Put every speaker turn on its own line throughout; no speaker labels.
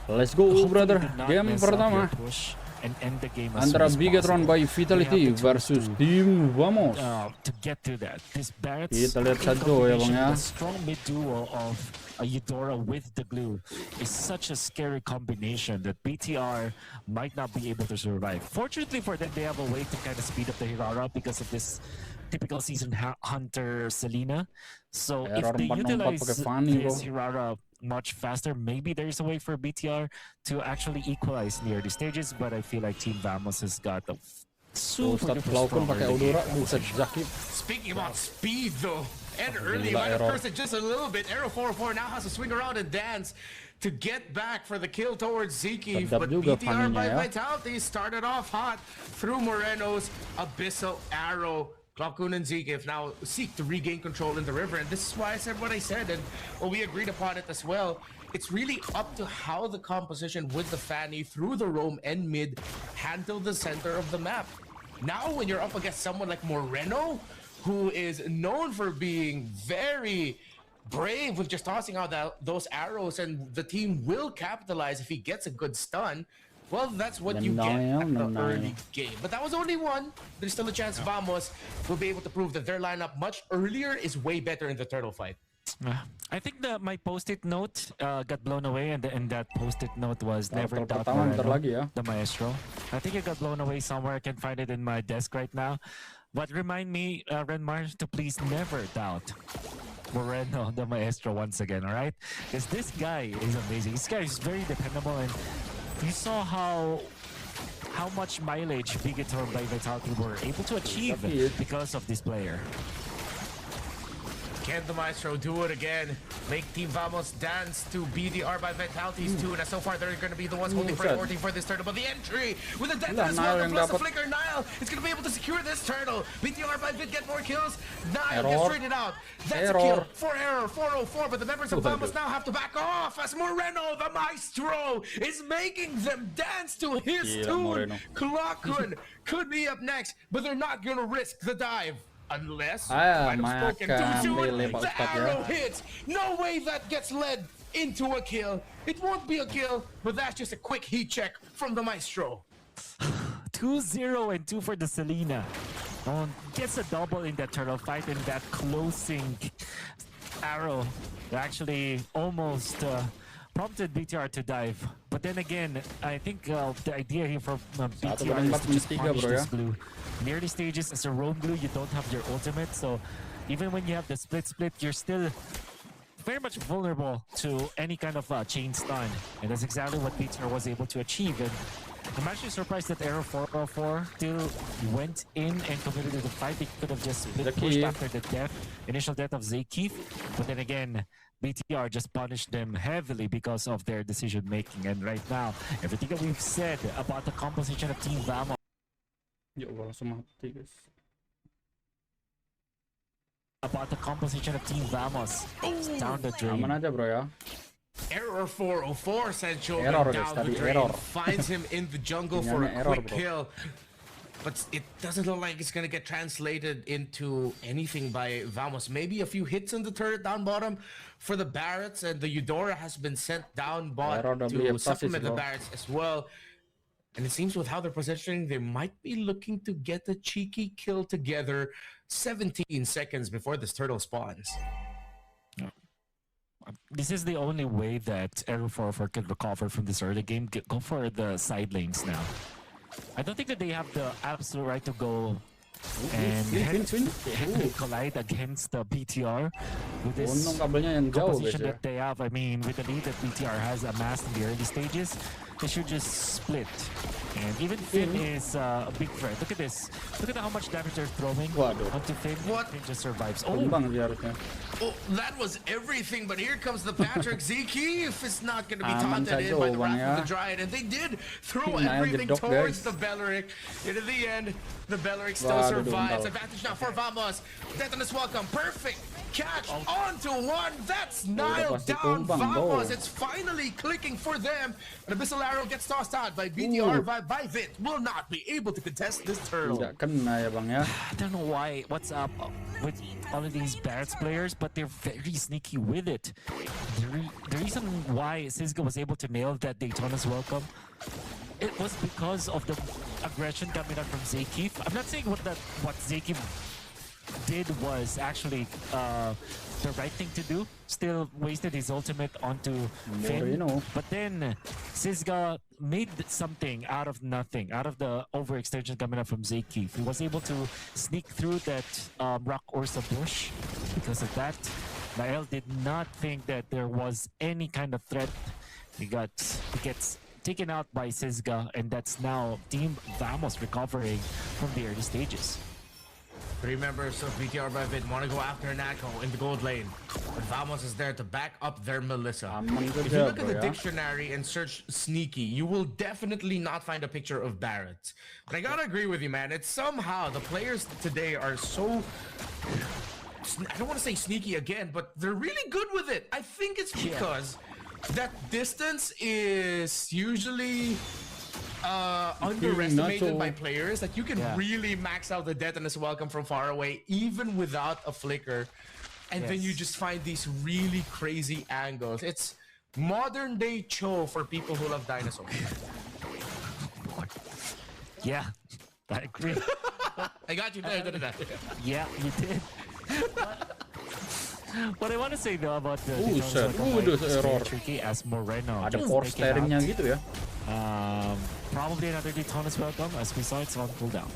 Let's go, brother. Game pertama antara Bigetron by Vitality versus Team Vamos. Kita lihat satu ya bang ya.
Strong mid duo of Eudora with the glue is such a scary combination that BTR might not be able to survive. Fortunately for them, they have a way to kind of speed up the Hirara because of this typical season hunter Selena. So if they utilize
Fanny,
this Hirara much faster, maybe there's a way for BTR to actually equalize near the stages, but I feel like Team Vamos has got the super
Clawkun pakai Eudora.
Speaking about speed though, and early might have cursed it just a little bit. ERROR404 now has to swing around and dance to get back for the kill towards Zeke, but BTR by Vitality started off hot through Moreno's abyssal arrow. Clawkun and Zeke now seek to regain control in the river, and this is why I said what I said, and we agreed upon it as well. It's really up to how the composition with the Fanny through the roam and mid handle the center of the map. Now when you're up against someone like Moreno, who is known for being very brave with just tossing out those arrows, and the team will capitalize if he gets a good stun. Well, that's what you get at the early game. But that was only one. There's still a chance Vamos will be able to prove that their lineup much earlier is way better in the turtle fight.
I think my post-it note got blown away, and that post-it note was never doubt Moreno, the maestro. I think it got blown away somewhere. I can find it in my desk right now. But remind me, Renmar, to please never doubt Moreno, the maestro, once again, all right? Because this guy is amazing. This guy is very dependable, and you saw how much mileage Bigetron by Vitality were able to achieve because of this player.
Can the Maestro do it again? Make Team Vamos dance to BDR by Vitality's tune. And so far, they're going to be the ones holding priority for this turtle. But the entry with the death as well, plus the flicker, Nnael is going to be able to secure this turtle. BDR by Vit get more kills. Nnael gets traded out. That's a kill for ERROR404. But the members of Vamos now have to back off as Moreno, the Maestro, is making them dance to his tune. Clawkun could be up next, but they're not going to risk the dive. Unless, might have spoken too soon, the arrow hits. No way that gets led into a kill. It won't be a kill, but that's just a quick heat check from the Maestro.
2-0 and 2 for the Selena. Gets a double in that turtle fight, and that closing arrow actually almost prompted BTR to dive. But then again, I think the idea here for BTR is to just punish this glue. Near the stages, as a roam glue, you don't have your ultimate, so even when you have the split, you're still very much vulnerable to any kind of chain stun. And that's exactly what BTR was able to achieve. And I'm actually surprised that ERROR404 still went in and committed to the fight. They could have just pushed after the initial death of Zeke. But then again, BTR just punished them heavily because of their decision making. And right now, everything that we've said about the composition of Team Vamos down the drain.
Aman aja bro ya.
ERROR404 said Jogan down the drain, finds him in the jungle for a quick kill. But it doesn't look like it's going to get translated into anything by Vamos. Maybe a few hits on the turret down bottom for the Barretts, and the Eudora has been sent down bot to supplement the Barretts as well. And it seems with how they're positioning, they might be looking to get a cheeky kill together 17 seconds before this turtle spawns.
This is the only way that ERROR404 could recover from this early game. Go for the side lanes now. I don't think that they have the absolute right to go and collide against the BTR with this composition that they have. I mean, with the lead that BTR has amassed in the early stages, they should just split. And even Finn is a big threat. Look at this. Look at how much damage they're throwing onto Finn. Finn just survives. Oh,
that was everything, but here comes the Patrick. Zeke is not going to be taunted in by the Wrath of the Dryad, and they did throw everything towards the Belleric. And in the end, the Belleric still survives. Advantage now for Vamos. Detonus welcome. Perfect catch onto one. That's Nnael down. Vamos. It's finally clicking for them. An Abyssal Arrow gets tossed out by BTR. By Vit will not be able to contest this turtle.
Tidak kena ya bang ya.
I don't know what's up with all of these Barrett's players, but they're very sneaky with it. The reason why Sizga was able to nail that Daytona's welcome, it was because of the aggression coming out from Zakif. I'm not saying what Zakif did was actually the right thing to do. Still wasted his ultimate onto Feng. But then Sizga made something out of nothing, out of the overextension coming up from Zakif. He was able to sneak through that rock Ursa bush. Because of that, Nnael did not think that there was any kind of threat. He gets taken out by Sizga, and that's now Team Vamos recovering from the early stages.
3 members of BTR by Vit want to go after Nnael in the gold lane. But Vamos is there to back up their Melissa. If you look at the dictionary and search sneaky, you will definitely not find a picture of Barrett. But I gotta agree with you, man. It's somehow the players today are so... I don't want to say sneaky again, but they're really good with it. I think it's because that distance is usually... underestimated by players, that you can really max out the detoness welcome from far away even without a flicker, and then you just find these really crazy angles. It's modern day Cho for people who love dinosaurs.
Yeah, I agree.
I got you there, didn't I?
Yeah, you did. What I want to say though about the
error.
tricky as Moreno.
Ada force steeringnya gitu ya.
Probably another Daytona's welcome, as we saw it's on cooldown.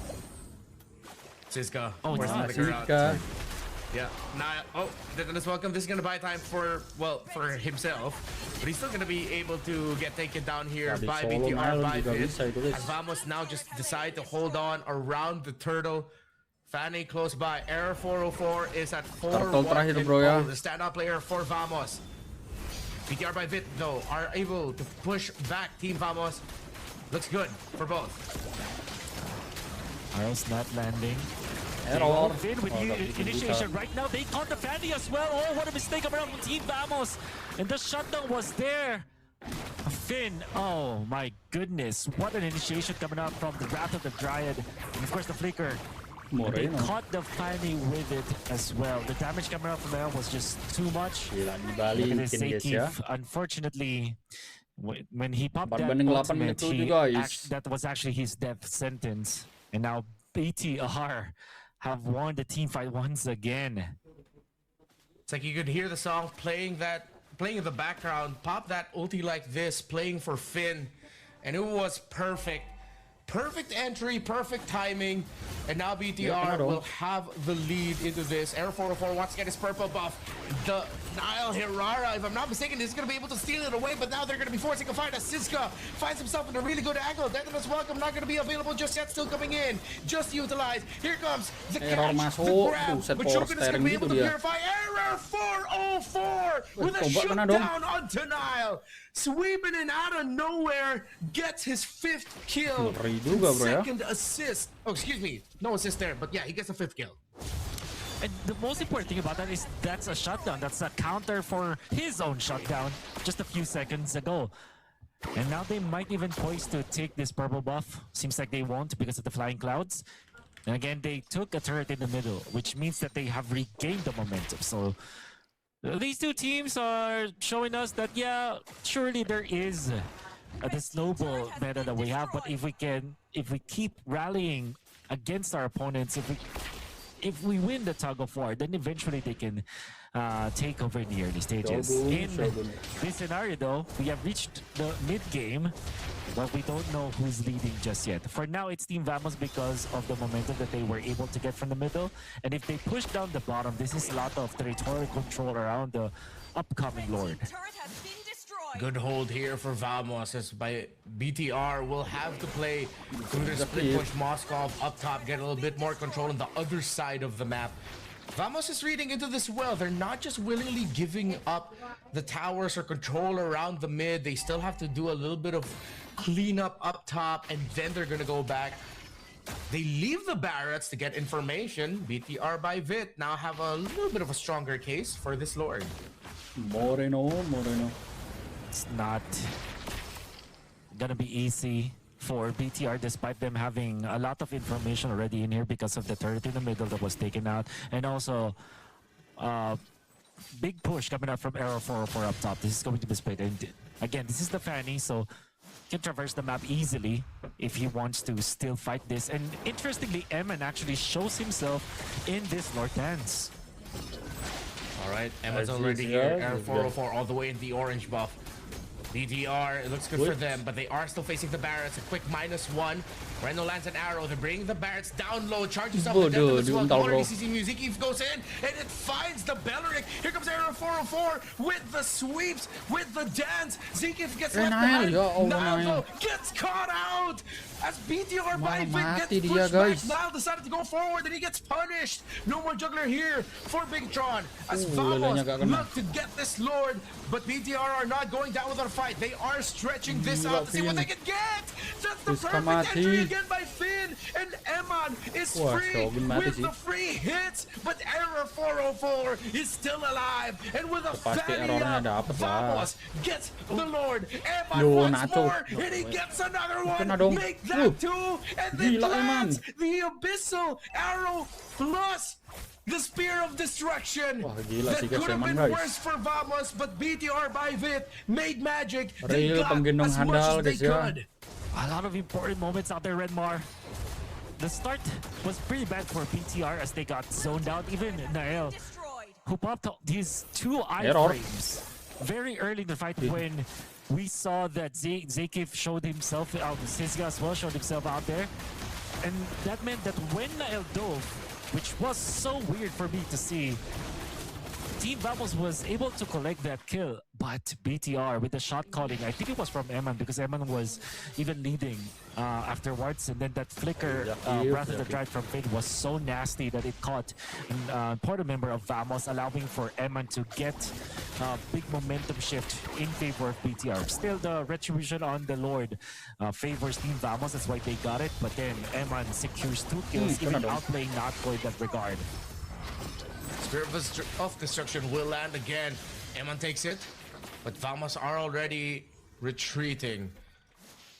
Sizga.
Oh, it's not.
Sizga.
Yeah. Now, Daytona's welcome. This is gonna buy time for himself, but he's still gonna be able to get taken down here by BTR by Vit. And Vamos now just decide to hold on around the turtle. Fanny close by. ERROR404 is at 4-1. The standout player for Vamos. BTR by Vit, though, are able to push back Team Vamos. Looks good for both.
Arrow's not landing.
Error.
Finn with initiation right now. They caught the Fanny as well. Oh, what a mistake around Team Vamos. And the shutdown was there. Finn, oh my goodness. What an initiation coming out from the Wrath of the Dryad. And of course the flicker. They caught the Fanny with it as well. The damage coming out from there was just too much. Unfortunately, when he popped that ultimate, that was actually his death sentence. And now BTR have won the team fight once again.
It's like you could hear the song playing in the background, pop that ulti like this, playing for Finn, and it was perfect. Perfect entry, perfect timing, and now BTR will have the lead into this. ERROR404 wants to get his purple buff. The Nnael Hirara, if I'm not mistaken, is going to be able to steal it away, but now they're going to be forcing a fight as Sizga finds himself in a really good angle. Detona's welcome not going to be available just yet, still coming in. Just utilized. Here comes the catch, the grab, but Shogun is going to be able to purify. ERROR404 with a shutdown onto Nnael. Sweeping in out of nowhere, gets his 5th kill, second assist. Oh, excuse me, no assist there, but yeah, he gets a 5th kill.
And the most important thing about that is that's a shutdown. That's a counter for his own shutdown just a few seconds ago. And now they might even poise to take this purple buff. Seems like they won't because of the flying clouds. And again, they took a turret in the middle, which means that they have regained the momentum. So these two teams are showing us that, yeah, surely there is the snowball meta that we have, but if we keep rallying against our opponents, if we win the tug of war, then eventually they can take over in the early stages. In this scenario, though, we have reached the mid-game, but we don't know who's leading just yet. For now, it's Team Vamos because of the momentum that they were able to get from the middle. And if they push down the bottom, this is a lot of territorial control around the upcoming Lord.
Good hold here for Vamos as by BTR will have to play through their split push Moskov up top, get a little bit more control on the other side of the map. Vamos is reading into this well. They're not just willingly giving up the towers or control around the mid. They still have to do a little bit of cleanup up top, and then they're gonna go back They leave the barracks to get information. BTR by Vit now have a little bit of a stronger case for this Lord.
Moreno.
It's not gonna be easy for BTR despite them having a lot of information already in here because of the turret in the middle that was taken out, and also big push coming out from ERROR404 up top. This is going to be split, and again, this is the Fanny, so can traverse the map easily if he wants to still fight this. And interestingly, Eman actually shows himself in this Lord dance.
All right, Eman's already here. ERROR404 all the way in the orange buff. BTR, it looks good for them, but they are still facing the barracks. A quick -1. Reno lands an arrow. They're bringing the barracks down low. Charges up the depth as well. Already sees music. Eve goes in, and it finds the Belleric. Here comes ERROR404 with the sweeps, with the dance. Zekif gets left behind. Nnael gets caught out as BTR by Vic gets pushed back. Nnael decided to go forward, and he gets punished. No more juggler here for Bigetron. As Vamos look to get this Lord, but BTR are not going down without a fight. They are stretching this out to see what they can get. That's the perfect entry again by Finn, and Eman is free with the free hits, but ERROR404 is still alive, and with a Fanny, Vamos gets the Lord. Eman once more, and he gets another one. Make that two, and they plant the Abyssal Arrow plus the Spear of Destruction. That could have been worse for Vamos, but BTR by Vit made magic. They got as much as they could.
A lot of important moments out there, Redmar. The start was pretty bad for BTR as they got zoned out. Even Nnael, who popped these 2 iframes very early in the fight when we saw that Zekif showed himself out. Siska as well showed himself out there. And that meant that when Nnael dove, which was so weird for me to see, Team Vamos was able to collect that kill, but BTR with the shot calling, I think it was from Eman because Eman was even leading afterwards, and then that flicker Breath of the Drive from Feng was so nasty that it caught an important member of Vamos, allowing for Eman to get a big momentum shift in favor of BTR. Still, the retribution on the Lord favors Team Vamos, that's why they got it, but then Eman secures 2 kills, even outplaying Natko in that regard.
Spirit of Destruction will land again. Eman takes it, but Vamos are already retreating.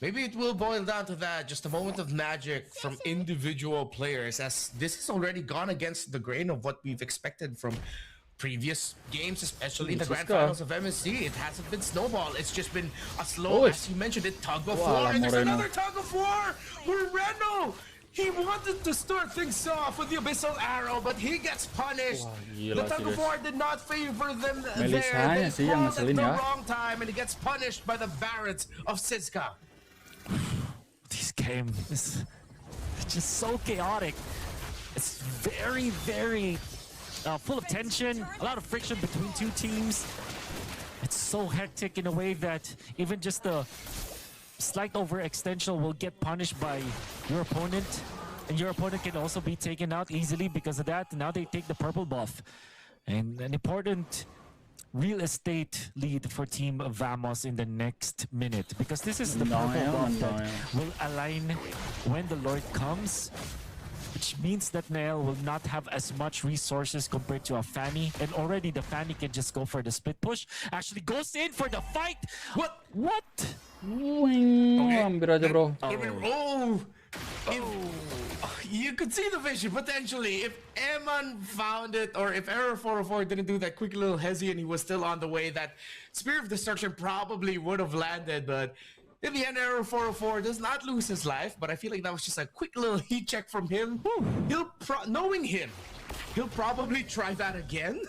Maybe it will boil down to that, just a moment of magic from individual players, as this has already gone against the grain of what we've expected from previous games, especially in the grand finals of MSC. It hasn't been snowball, it's just been a slow, as you mentioned it, tug of war. And there's another tug of war where Reno, he wanted to start things off with the Abyssal Arrow, but he gets punished. The tug of war did not favor them there. They called it the wrong time, and he gets punished by the Barretts of Siska.
This game is just so chaotic. It's very, very full of tension, a lot of friction between 2 teams. It's so hectic in a way that even just the slight overextension will get punished by your opponent, and your opponent can also be taken out easily because of that. Now they take the purple buff, and an important real estate lead for Team Vamos in the next minute, because this is the purple buff that will align when the Lord comes, which means that Nnael will not have as much resources compared to a Fanny, and already the Fanny can just go for the split push. Actually goes in for the fight. What?
Hampir aja, bro.
You could see the vision potentially if Eman found it, or if ERROR404 didn't do that quick little hezzy and he was still on the way, that Spear of Destruction probably would have landed. But in the end, ERROR404 does not lose his life, but I feel like that was just a quick little heat check from him. Knowing him, he'll probably try that again,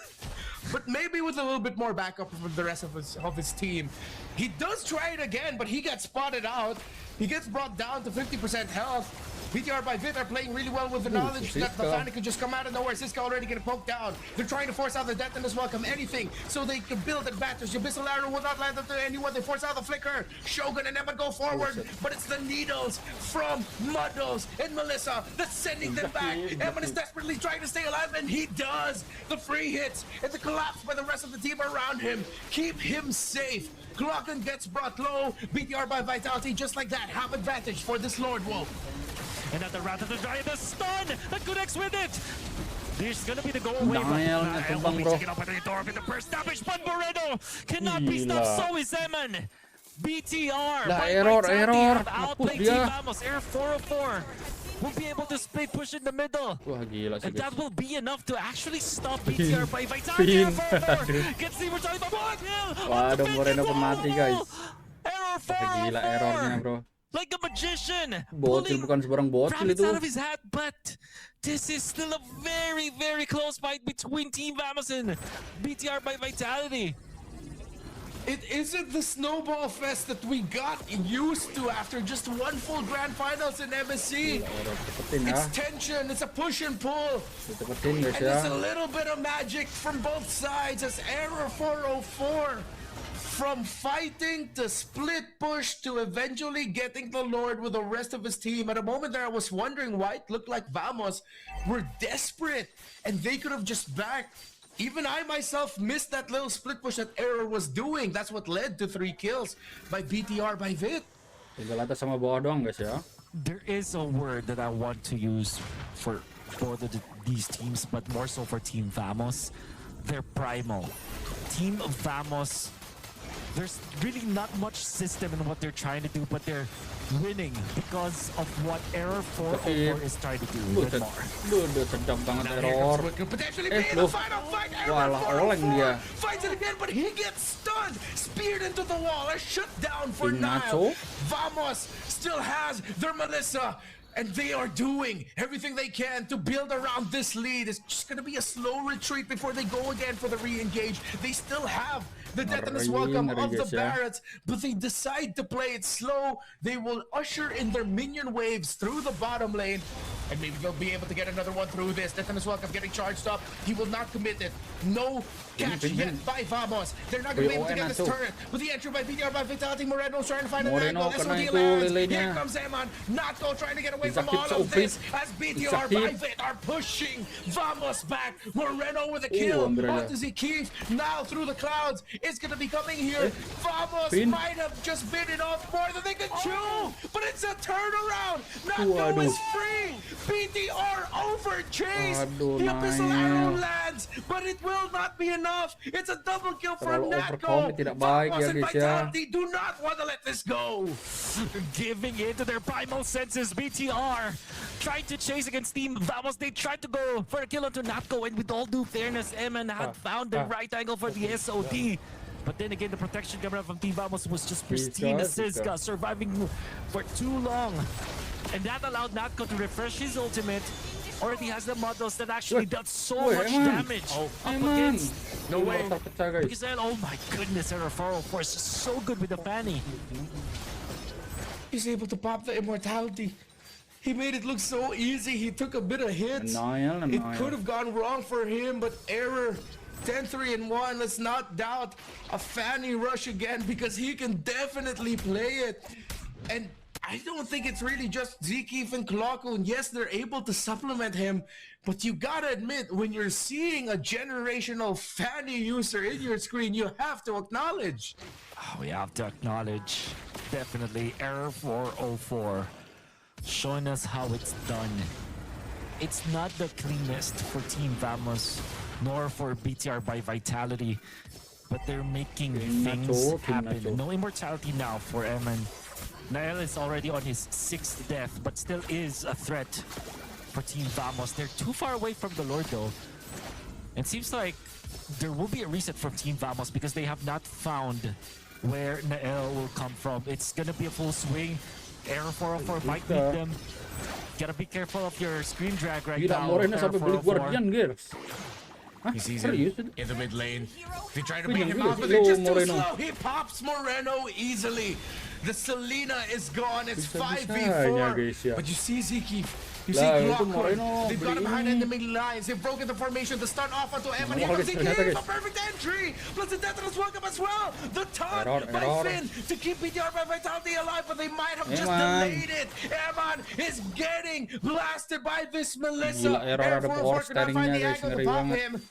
but maybe with a little bit more backup from the rest of his team. He does try it again, but he gets spotted out. He gets brought down to 50% health. BTR by Vit are playing really well with the knowledge that the Fanny could just come out of nowhere. Siska already getting poked down. They're trying to force out the death and as welcome anything so they can build advantage. The Abyssal Arrow will not land up to anyone. They force out the flicker. Shogun and Eman go forward, but it's the needles from Muddles and Melissa that's sending them back. Eman is desperately trying to stay alive, and he does. The free hits and the collapse by the rest of the team around him keep him safe. Clawkun gets brought low. BTR by Vitality just like that have advantage for this Lord Wolf.
And at the Wrath of the Giant, the stun that connects with it. This is gonna be the goal away.
Nnael
will be taken up by the Eudora with the first damage, but Moreno cannot be stopped. So is Eman. BTR by
error.
have outplayed
Dia.
Team Vamos. ERROR404 will be able to split push in the middle.
Wah, gila sih,
And that
guys.
will be enough to actually stop BTR by Vitality. ERROR404 gets the immortality by
Waduh, Moreno pun mati, guys. Gila errornya,
ERROR404
bro.
like a magician.
Bocil bukan sebarang bocil
rabbits
itu.
out of his hat, but this is still a very, very close fight between Team Vamos and BTR by Vitality.
It isn't the snowball fest that we got used to after just one full grand finals in MSC.
Cepetin ya.
It's tension, it's a push and pull.
Cepetin guys
And
ya.
it's a little bit of magic from both sides as ERROR404 from fighting to split push to eventually getting the Lord with the rest of his team. At a moment there I was wondering why it looked like Vamos were desperate and they could have just backed. Even I myself missed that little split push that ERROR was doing. That's what led to 3 kills by BTR by Vit.
Tinggal atas sama bawah doang guys ya.
There is a word that I want to use for both of these teams, but more so for Team Vamos. They're primal. Team Vamos, there's really not much system in what they're trying to do, but they're winning because of what ERROR404 is trying to do.
Buset, sedap banget error.
Potentially be in
loh.
the final fight.
Walah, oleng dia.
Fights it again, but he gets stunned, speared into the wall. A shutdown for
Nacho.
Nnael. Vamos still has their Melissa. And they are doing everything they can to build around this lead. It's just going to be a slow retreat before they go again for the re-engage. They still have the deathless welcome of the Barretts, but they decide to play it slow. They will usher in their minion waves through the bottom lane, and maybe they'll be able to get another one through this. Deathless welcome getting charged up. He will not commit it. No catch yet by Vamos. They're not going to be able to get this turret. With the entry by BTR by Vitality, Moreno's trying to find an angle. SOD lands. Here comes Eman. Natko trying to get away from all of this as BTR by Vit are pushing Vamos back. Moreno with a kill. Onto Zekeef. Now through the clouds. It's going to be coming here. Vamos might have just bitten off more than they could chew. But it's a turnaround. Natko is free. BTR overchased. The Abyssal Arrow lands. But it will not be enough. It's a double kill from Natko. Vamos and Vitality do not want to let this go.
Giving in to their primal senses, BTR trying to chase against Team Vamos. They tried to go for a kill onto Natko, and with all due fairness, Eman had found the right angle for the SOD. But then again, the protection camera from Team Vamos was just pristine. Siska surviving for too long. And that allowed Natko to refresh his ultimate. Already has the models that actually dealt so much damage up against.
No way.
Because then, oh my goodness, ERROR404 is so good with the Fanny.
He's able to pop the immortality. He made it look so easy. He took a bit of hits.
Nnael.
It could have gone wrong for him, but ERROR 10-3-1. Let's not doubt a Fanny rush again because he can definitely play it. And I don't think it's really just Zekeef and Clawkun. Yes, they're able to supplement him, but you gotta admit, when you're seeing a generational Fanny user in your screen, you have to acknowledge.
Oh, we have to acknowledge, definitely, ERROR404 showing us how it's done. It's not the cleanest for Team Vamos, nor for BTR by Vitality, but they're making things happen. No immortality now for Eman. Nnael is already on his 6th death, but still is a threat for Team Vamos. They're too far away from the Lord though. It seems like there will be a reset from Team Vamos because they have not found where Nnael will come from. It's gonna be a full swing. ERROR404 might beat them. Gotta be careful of your screen drag right now.
Moreno sampai beli Guardian, guys.
He sees him in the mid lane. They try to beat him out, but they're just too slow. He pops Moreno easily. The Selena is gone. It's 5v4. But you see Zekeef. You see Clawkun. They've got him behind enemy lines. They've broken the formation to start off onto Eman. Here comes Zekeef. A perfect entry. Plus the deathless welcome as well. The taunt by Finn to keep BTR by Vitality alive, but they might have just delayed it. Eman is getting blasted by this Melissa. ERROR404 could not find the angle to pop him.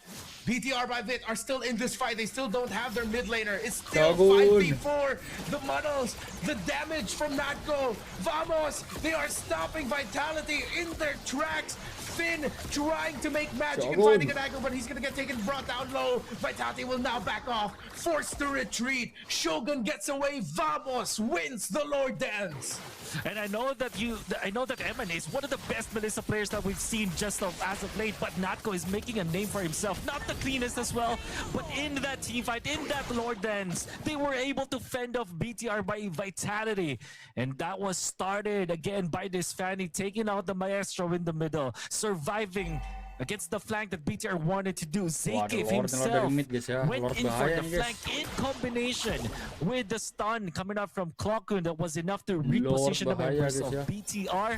BTR by Vit are still in this fight. They still don't have their mid laner. It's still 5v4. The muddles, the damage from Natco. Vamos, they are stopping Vitality in their tracks. Finn trying to make magic and finding an angle, but he's gonna get brought down low. Vitality will now back off, forced to retreat. Shogun gets away. Vamos wins the Lord Dance.
And I know that Eman is one of the best Melissa players that we've seen just as of late, but Natco is making a name for himself. Not the cleanest as well, but in that team fight, in that Lord Dance, they were able to fend off BTR by Vitality. And that was started again by this Fanny, taking out the Maestro in the middle, surviving against the flank that BTR wanted to do. Zeke himself went in for the flank in combination with the stun coming out from Clawkun that was enough to reposition the members of BTR.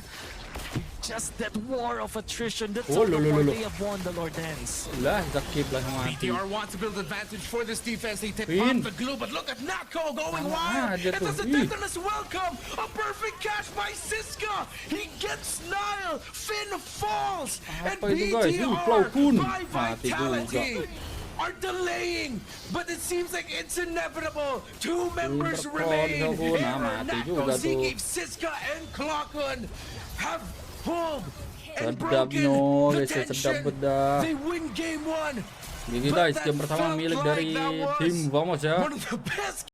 Just that war of attrition, that's all they have won the Lord Dance.
BTR wants to build advantage for this defense. They tip off the glue, but look at Natco going wild. It is a deathless welcome. A perfect catch by Siska. He gets Nnael. Finn falls. And BTR by Vitality are delaying, but it seems like it's inevitable. Two members remain. Natco, Zeke, Siska, and Clawkun have pulled and broken the tension. They win game one.
Jadi guys, game pertama milik dari tim Vamos ya.
One of the best